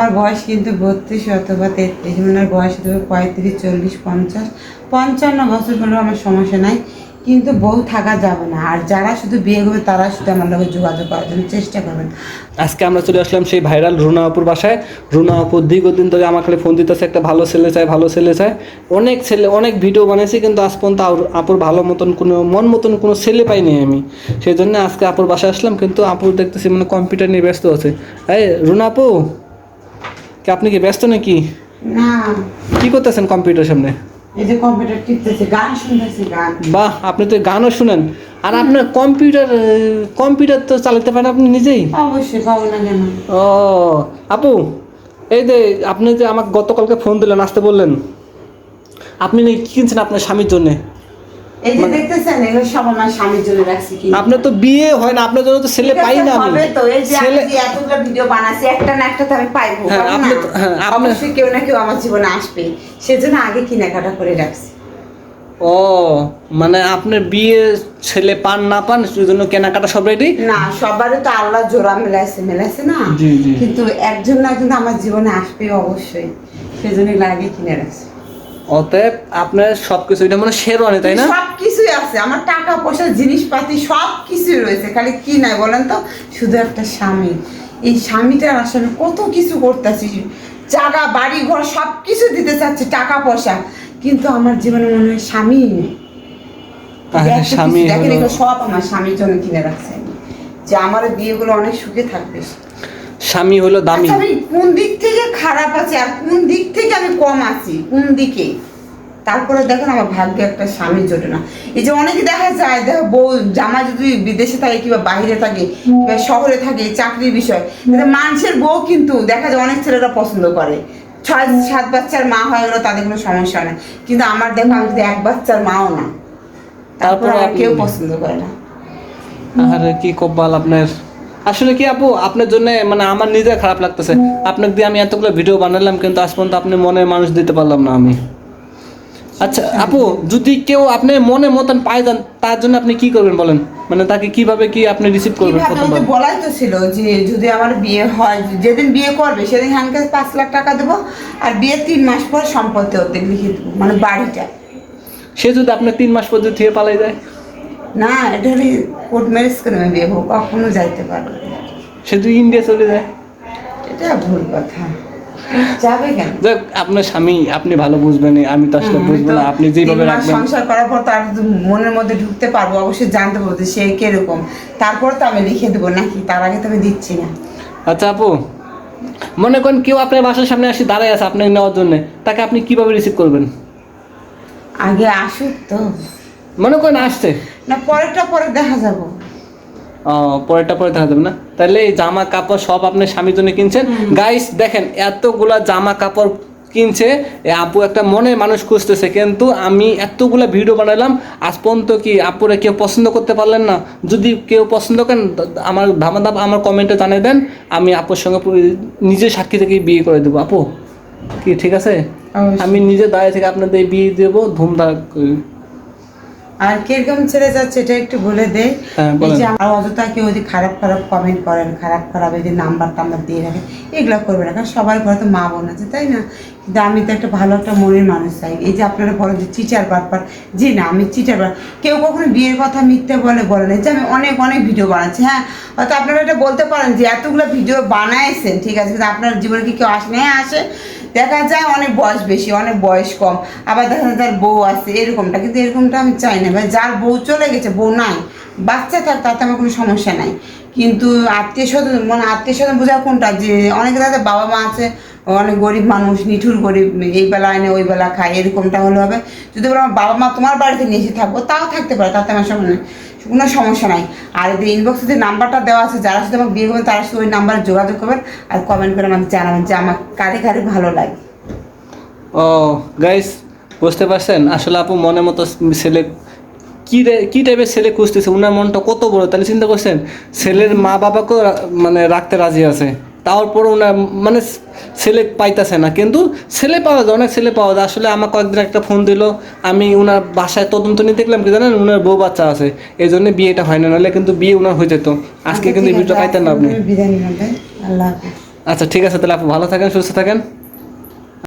আমার বয়স কিন্তু 32 অথবা 33, মানে বয়স হতে 35, 40, 50, 55 বছর হলেও আমার সমস্যা নাই, কিন্তু বউ থাকা যাবে না। আর যারা শুধু বিয়ে করবে তারা শুধু আমার লগে যোগাযোগ করার জন্য চেষ্টা করবেন। আজকে আমরা চলে আসলাম সেই ভাইরাল রুনা আপুর বাসায়। রুনা আপু দীর্ঘদিন ধরে আমার খালি ফোন দিতেছে, একটা ভালো ছেলে চাই, ভালো ছেলে চাই। অনেক ভিডিও বানিয়েছি, কিন্তু আজ পর্যন্ত আপুর ভালো মতন কোনো মন মতন কোনো ছেলে পাইনি আমি। সেই জন্য আজকে আপুর বাসায় আসলাম, কিন্তু আপু দেখতেছি মানে কম্পিউটার নিয়ে ব্যস্ত আছে। এই রুনা আপু, কি আপনি কি ব্যস্ত নাকি? না, কি করতেছেন কম্পিউটার সামনে? এই যে কম্পিউটার টিপতেছে, গান শুনতেছি, গান। বাহ, আপনি তো গানও শুনেন। আর আপনার কম্পিউটার তো চালাতে পারেন আপনি নিজেই? অবশ্যই, পাবো না কেন? ও আপু, এই যে আপনি যে আমাকে গতকালকে ফোন দিলেন, আসতে বললেন, আপনি কি কিনছেন আপনার স্বামীর জন্য? এই যে দেখতেছেন, এগুলো সব আমার স্বামীর জন্য রাখছি। কি আপনার তো বিয়ে হয় না, আপনার জন্য তো ছেলে পাই না আমি। হবে তো, এই যে আমি ছেলে যে এতগুলো ভিডিও বানাচ্ছি, একটা না একটা তো আমি পাইবো। হ্যাঁ, পাবো আপনি না? তো- হ্যাঁ, আপনি- অবশ্যই কেউ না কেউ আমার জীবনে আসবে, সেজন্য আগে কেনাকাটা করে রাখছি। ও মানে আপনার বিয়ে ছেলে পান না পান সেজন্য কেনাকাটা সব রেডি? না, সবারই তো আল্লাহ জোড়া মেলাইছে না। জি, জি। কিন্তু একজন না একজন আমার জীবনে আসবে অবশ্যই, সেজন্য আগে কিনে রাখছি। অতএব আপনার সবকিছু, এটা মানে শেরওয়ানি তাই না? সবকিছুই আছে আমার, টাকা পয়সা জিনিসপাতি সবকিছুই রয়েছে, খালি কি নাই বলেন তো? শুধু একটা স্বামী। এই স্বামীটার আসলে কত কিছু করতেছি, জায়গা বাড়ি ঘর সবকিছু দিতে চাচ্ছি, টাকা পয়সা, কিন্তু আমার জীবনে মনে হয় স্বামী নেই। স্বামী দেখেন, হলো- এগুলো সব আমার স্বামীর জন্য কিনে রাখছে আমি, যে আমার বিয়েগুলো অনেক সুখে থাকবে। স্বামী হলো দামি। আচ্ছা, আমি কোন দিক থেকে খারাপ আছি আর কোন দিক থেকে আমি কম আছি, কোন দিকে? তারপরে দেখেন আমার ভাগ্যে একটা স্বামী জোটে না। এই যে অনেকে দেখা যায়, দেখো বউ জামাই যদি বিদেশে থাকে কিংবা বাইরে থাকে কিংবা শহরে থাকে, চাকরির বিষয়, কিন্তু মানুষের বউ কিন্তু দেখা যায় অনেক ছেলেরা পছন্দ করে। 6-7 বাচ্চার মা হয়ে গেলো, তাদের কোনো সমস্যা নেই, কিন্তু আমার দেখো আমি যদি 1 বাচ্চার মাও না, তারপর তারপরে আমার কেউ আপনি- পছন্দ করে না। আরে কি কপাল আপনার। আসলে কি আপু, আপনার জন্য মানে আমার নিজের খারাপ লাগতেছে। আপনাকে দিয়ে আমি এতগুলো ভিডিও বানালাম, কিন্তু আজ পর্যন্ত আপনি মনে মানুষ দিতে পারলাম না আমি। আচ্ছা আপু, যদি কেউ আপনি মনে মতন পাই যান, তার জন্য আপনি কি করবেন বলেন? মানে তাকে কিভাবে কি আপনি রিসিভ করবেন কিভাবে? প্রথমবার? ওই যে বলাই তো ছিল যে যদি আমার বিয়ে হয়, যেদিন বিয়ে করবে সেদিন হ্যান্ড ক্যাশ 5 লাখ টাকা দেবো, আর বিয়ের 3 মাস পর সম্পত্তি অর্ধেক লিখে দেবো, মানে বাড়িটা। সে যদি আপনার 3 মাস পর্যন্ত থেকে পালাই যায়? না, এটা হলে কোর্ট ম্যারেজ করে আমি বিয়ে হবো, কখনো যাইতে পারবো না। সে যদি ইন্ডিয়া চলে যায়? এটা ভুল কথা, যাবে কেন? যাক, আপনার স্বামী, আপনি ভালো বুঝবেন, আমি তো আসলে বুঝবো না। আপনি যেভাবে 3 মাস রাখবেন। সংসার করার পর তার মনের মধ্যে ঢুকতে পারবো, অবশ্যই জানতে পারবো যে সে কিরকম, তারপর তো আমি লিখে দেবো নাকি, তার আগে তো আমি দিচ্ছি না। আচ্ছা আপু, মনে করেন কেউ আপনার বাসার সামনে আসি দাঁড়ায় আছে আপনাকে নেওয়ার জন্য, তাকে আপনি কিভাবে রিসিভ করবেন? আগে আসুক তো, মনে করেন আসছে। না পরেরটা পরে দেখা যাবো। ও, পরেরটা পরে দেখা যাবে না? তাহলে এই জামা কাপড় সব আপনার স্বামীর জন্য কিনছেন। গাইস দেখেন, এতগুলা জামা কাপড় কিনছে, এ আপু একটা মনে মানুষ খুঁজতেছে, কিন্তু আমি এতগুলা ভিডিও বানালাম, আজ পর্যন্ত কি আপুরা কেউ পছন্দ করতে পারলেন না? যদি কেউ পছন্দ করেন, আমার ধামাধাপ আমার কমেন্টে জানিয়ে দেন, আমি আপুর সঙ্গে নিজের সাক্ষী থেকে বিয়ে করে দেবো। আপু কি ঠিক আছে? অবশ্যই। আমি নিজে দাঁড়িয়ে থেকে আপনাদের বিয়ে দেবো ধুমধাম করে। আর কিরকম ছেড়ে যাচ্ছে এটা একটু বলে দে। হ্যাঁ, এই বলেন। যে আর অযথা কেউ যদি খারাপ কমেন্ট করেন, খারাপ এই যে নাম্বার টাম্বার দিয়ে রাখেন, এগুলো করবে না, কারণ সবার ঘরে তো মা বোন আছে, তাই না? কিন্তু আমি তো একটা ভালো একটা মনের মানুষ চাই। এই যে আপনারা বলেন যে চিটার বাটপার, জি না, আমি চিটার বাট। কেউ কখনো বিয়ের কথা মিথ্যে বলে না, যে আমি অনেক ভিডিও বানাচ্ছি। হ্যাঁ, হয়তো আপনারা এটা বলতে পারেন যে এতগুলো ভিডিও বানাইছেন, ঠিক আছে, কিন্তু আপনার জীবনে কি কেউ আসে? হ্যাঁ আসে। দেখা যায় অনেক বয়স বেশি, অনেক বয়স কম, আবার দেখা যায় তার বউ আছে, এরকমটা। কিন্তু এরকমটা আমি চাই না ভাই। যার বউ চলে গেছে, বউ নাই, বাচ্চা থাক, তাতে আমার কোনো সমস্যা নাই, কিন্তু আত্মীয় স্বজন বোঝা কোনটা? যে অনেকে তাদের বাবা মা আছে, অনেক গরিব মানুষ, নিঠুর গরিব, এই বেলা এনে ওই বেলা খায়, এরকমটা হলে হবে। যদি বলো আমার বাবা মা তোমার বাড়িতে নিয়ে এসে থাকবো, তাও থাকতে পারে, তাতে আমার কোনো সমস্যা নাই। আর এদের ইনবক্সে যে নাম্বারটা দেওয়া আছে, যারা সাথে আমাকে বিয়ে করবেন তারা শুধু ওই নাম্বারে যোগাযোগ করবেন, আর কমেন্ট করে আমাকে জানাবেন যে আমার কারে ভালো লাগে। ও গাইস, বুঝতে পারছেন আসলে আপু মনের মতো ছেলে কি টাইপের ছেলে খুঁজতেছে, ওনার মনটা কত বড়, তাহলে চিন্তা করছেন? ছেলের মা বাবাকেও মানে রাখতে রাজি আছে, তারপর ওনার মানে ছেলে পাইতেছে না, কিন্তু ছেলে পাওয়া যায়, অনেক ছেলে পাওয়া যায়। আসলে আমার কয়েকদিন একটা ফোন দিল, আমি ওনার বাসায় তদন্ত নিয়ে দেখলাম কি জানেন, ওনার বউ বাচ্চা আছে, এই জন্য বিয়েটা হয় না, নাহলে কিন্তু বিয়ে ওনার হয়ে যেত। আজকে কিন্তু ভিডিওটা পাইতেন না আপনি। বিদায় নিলাম ভাই, আল্লাহ হাফেজ। আচ্ছা ঠিক আছে, তাহলে আপু ভালো থাকেন, সুস্থ থাকেন।